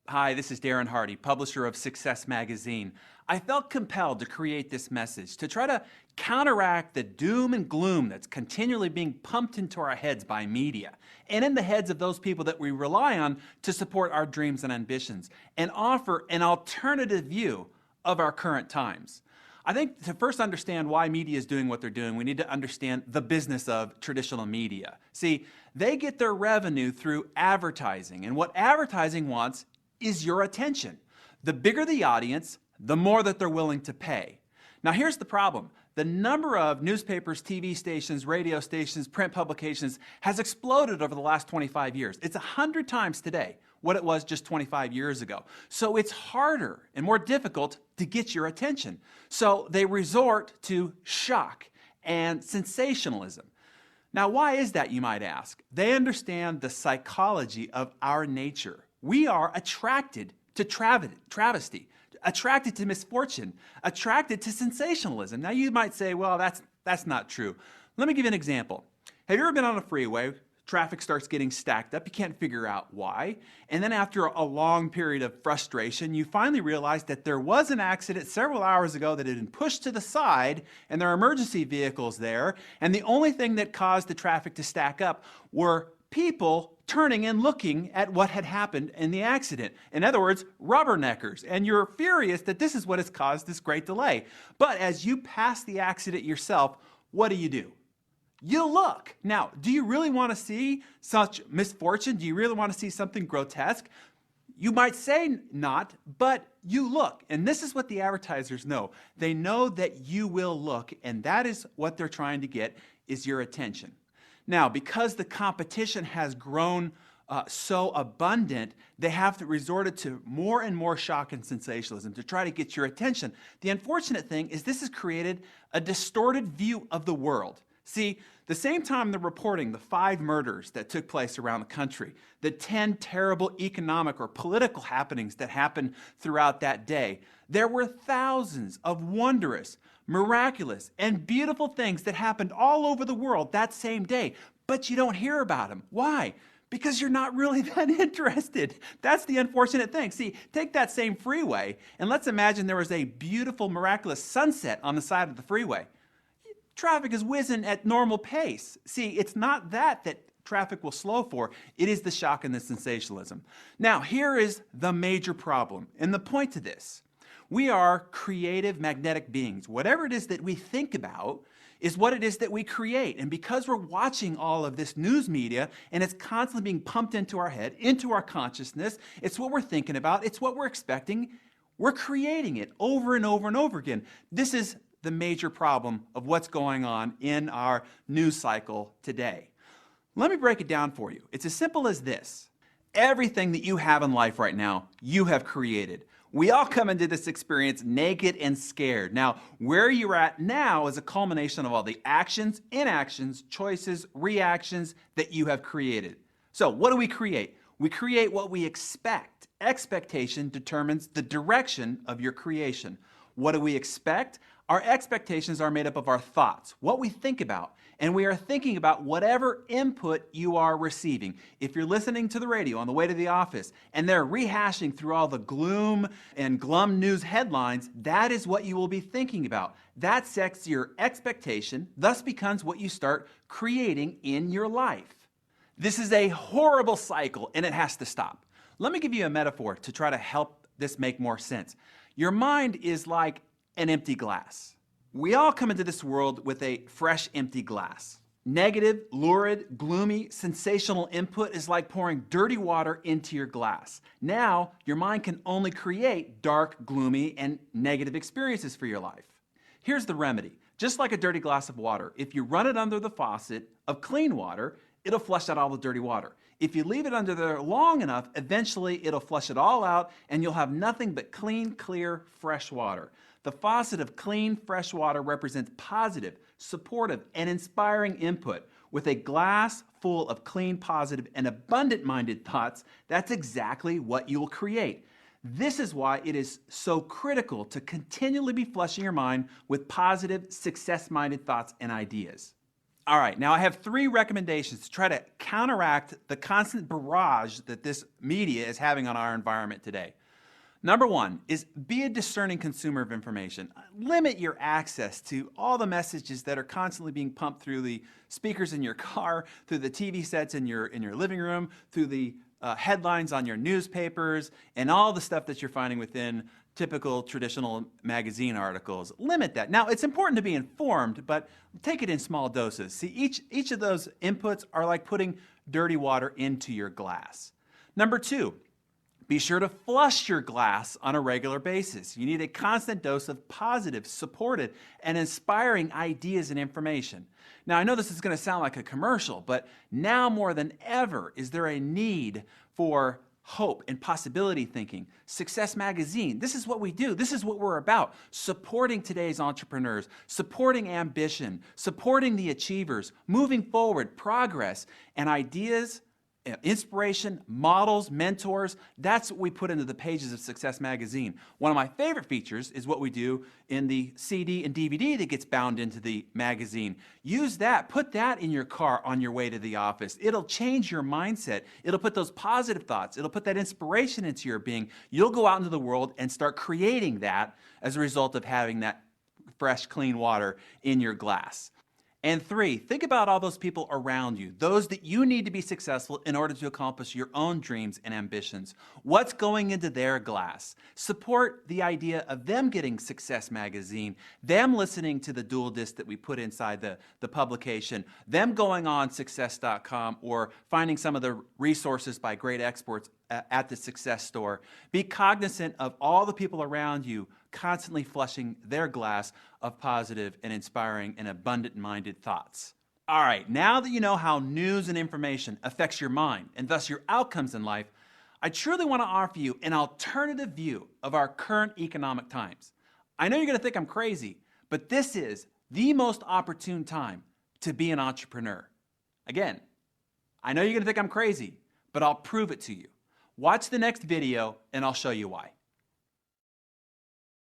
Hi, this is Darren Hardy, publisher of Success Magazine. I felt compelled to create this message to try to counteract the doom and gloom that's continually being pumped into our heads by media and in the heads of those people that we rely on to support our dreams and ambitions, and offer an alternative view of our current times. I think to first understand why media is doing what they're doing, we need to understand the business of traditional media. See, they get their revenue through advertising, and what advertising wants is your attention. The bigger the audience, the more that they're willing to pay. Now here's the problem. The number of newspapers, TV stations, radio stations, print publications has exploded over the last 25 years. It's 100 times today what it was just 25 years ago. So it's harder and more difficult to get your attention. So they resort to shock and sensationalism. Now why is that, you might ask? They understand the psychology of our nature. We are attracted to travesty, attracted to misfortune, attracted to sensationalism. Now you might say, well, that's not true. Let me give you an example. Have you ever been on a freeway? Traffic starts getting stacked up. You can't figure out why. And then after a long period of frustration, you finally realize that there was an accident several hours ago that had been pushed to the side and there are emergency vehicles there. And the only thing that caused the traffic to stack up were people turning and looking at what had happened in the accident. In other words, rubberneckers. And you're furious that this is what has caused this great delay. But as you pass the accident yourself, what do? You look. Now, do you really want to see such misfortune? Do you really want to see something grotesque? You might say not, but you look. And this is what the advertisers know. They know that you will look, and that is what they're trying to get, is your attention. Now, because the competition has grown so abundant, they have to resort to more and more shock and sensationalism to try to get your attention. The unfortunate thing is this has created a distorted view of the world. See, the same time they're reporting the 5 murders that took place around the country, the 10 terrible economic or political happenings that happened throughout that day, there were thousands of wondrous, miraculous, and beautiful things that happened all over the world that same day, but you don't hear about them. Why? Because you're not really that interested. That's the unfortunate thing. See, take that same freeway, and let's imagine there was a beautiful, miraculous sunset on the side of the freeway. Traffic is whizzing at normal pace. See, it's not that traffic will slow for. It is the shock and the sensationalism. Now, here is the major problem, and the point to this. We are creative, magnetic beings. Whatever it is that we think about is what it is that we create. And because we're watching all of this news media and it's constantly being pumped into our head, into our consciousness, it's what we're thinking about, it's what we're expecting, we're creating it over and over and over again. This is the major problem of what's going on in our news cycle today. Let me break it down for you. It's as simple as this. Everything that you have in life right now, you have created. We all come into this experience naked and scared. Now, where you're at now is a culmination of all the actions, inactions, choices, reactions that you have created. So what do we create? We create what we expect. Expectation determines the direction of your creation. What do we expect? Our expectations are made up of our thoughts, what we think about, and we are thinking about whatever input you are receiving. If you're listening to the radio on the way to the office and they're rehashing through all the gloom and glum news headlines, that is what you will be thinking about. That sets your expectation, thus becomes what you start creating in your life. This is a horrible cycle and it has to stop. Let me give you a metaphor to try to help this make more sense. Your mind is like an empty glass. We all come into this world with a fresh, empty glass. Negative, lurid, gloomy, sensational input is like pouring dirty water into your glass. Now, your mind can only create dark, gloomy, and negative experiences for your life. Here's the remedy. Just like a dirty glass of water, if you run it under the faucet of clean water, it'll flush out all the dirty water. If you leave it under there long enough, eventually it'll flush it all out and you'll have nothing but clean, clear, fresh water. The faucet of clean, fresh water represents positive, supportive, and inspiring input. With a glass full of clean, positive, and abundant-minded thoughts, that's exactly what you will create. This is why it is so critical to continually be flushing your mind with positive, success-minded thoughts and ideas. All right, now I have 3 recommendations to try to counteract the constant barrage that this media is having on our environment today. Number 1 is be a discerning consumer of information. Limit your access to all the messages that are constantly being pumped through the speakers in your car, through the TV sets in your living room, through the headlines on your newspapers, and all the stuff that you're finding within typical traditional magazine articles. Limit that. Now, it's important to be informed, but take it in small doses. See, each of those inputs are like putting dirty water into your glass. Number 2, be sure to flush your glass on a regular basis. You need a constant dose of positive, supported, and inspiring ideas and information. Now, I know this is going to sound like a commercial, but now more than ever is there a need for hope and possibility thinking. Success Magazine, this is what we do. This is what we're about. Supporting today's entrepreneurs, supporting ambition, supporting the achievers, moving forward, progress, and ideas, inspiration, models, mentors. That's what we put into the pages of Success Magazine. One of my favorite features is what we do in the CD and DVD that gets bound into the magazine. Use that. Put that in your car on your way to the office. It'll change your mindset. It'll put those positive thoughts. It'll put that inspiration into your being. You'll go out into the world and start creating that as a result of having that fresh, clean water in your glass. And 3, think about all those people around you, those that you need to be successful in order to accomplish your own dreams and ambitions. What's going into their glass? Support the idea of them getting Success Magazine, them listening to the dual disc that we put inside the publication, them going on success.com or finding some of the resources by great experts at the Success Store. Be cognizant of all the people around you constantly flushing their glass of positive and inspiring and abundant-minded thoughts. All right, now that you know how news and information affects your mind and thus your outcomes in life, I truly want to offer you an alternative view of our current economic times. I know you're going to think I'm crazy, but this is the most opportune time to be an entrepreneur. Again, I know you're going to think I'm crazy, but I'll prove it to you. Watch the next video and I'll show you why.